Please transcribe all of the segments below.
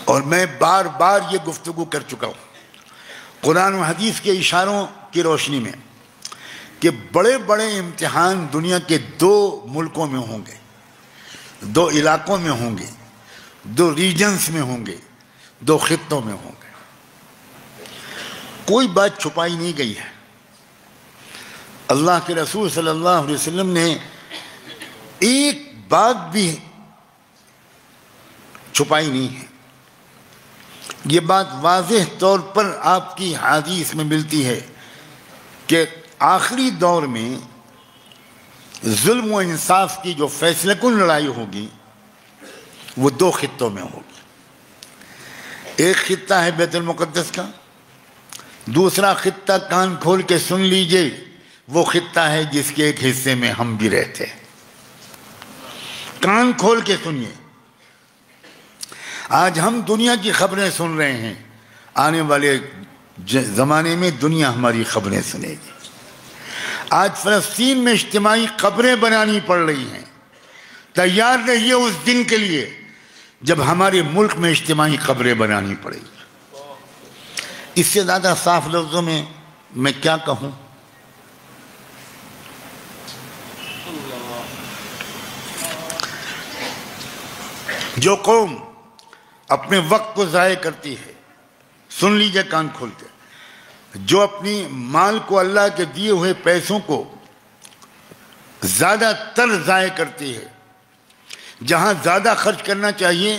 اور میں بار بار یہ گفتگو کر چکا ہوں قرآن و حدیث کے اشاروں کی روشنی میں کہ بڑے بڑے امتحان دنیا کے 2 ملکوں میں ہوں گے، 2 علاقوں میں ہوں گے، 2 ریجنز میں ہوں گے، 2 خطوں میں ہوں گے۔ کوئی بات چھپائی نہیں گئی ہے۔ اللہ کے رسول صلی اللہ علیہ وسلم نے ایک بات بھی چھپائی نہیں ہے۔ یہ بات واضح طور پر آپ کی حدیث میں ملتی ہے کہ آخری دور میں ظلم و انصاف کی جو فیصلہ کن لڑائی ہوگی وہ 2 خطوں میں ہوگی۔ ایک خطہ ہے بیت المقدس کا، دوسرا خطہ کان کھول کے سن لیجئے وہ خطہ ہے جس کے ایک حصے میں ہم بھی رہتے ہیں۔ کان کھول کے سنیے۔ آج ہم دنیا کی خبریں سن رہے ہیں، آنے والے زمانے میں دنیا ہماری خبریں سنے گی۔ آج فلسطین میں اجتماعی قبریں بنانی پڑ رہی ہیں۔ تیار رہیے اس دن کے لیے جب ہمارے ملک میں اجتماعی قبریں بنانی پڑے گی۔ اس سے زیادہ صاف لفظوں میں کیا کہوں؟ جو قوم اپنے وقت کو ضائع کرتی ہے، سن لیجئے کان کھولتے، جو اپنی مال کو اللہ کے دیے ہوئے پیسوں کو زیادہ تر ضائع کرتی ہے، جہاں زیادہ خرچ کرنا چاہیے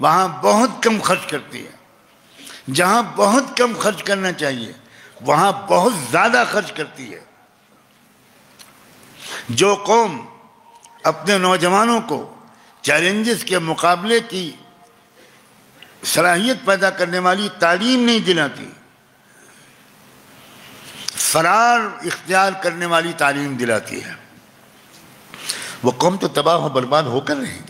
وہاں بہت کم خرچ کرتی ہے، جہاں بہت کم خرچ کرنا چاہیے وہاں بہت زیادہ خرچ کرتی ہے، جو قوم اپنے نوجوانوں کو چیلنجز کے مقابلے کی صلاحیت پیدا کرنے والی تعلیم نہیں دلاتی، فرار اختیار کرنے والی تعلیم دلاتی ہے، وہ قوم تو تباہ و برباد ہو کر رہے گی۔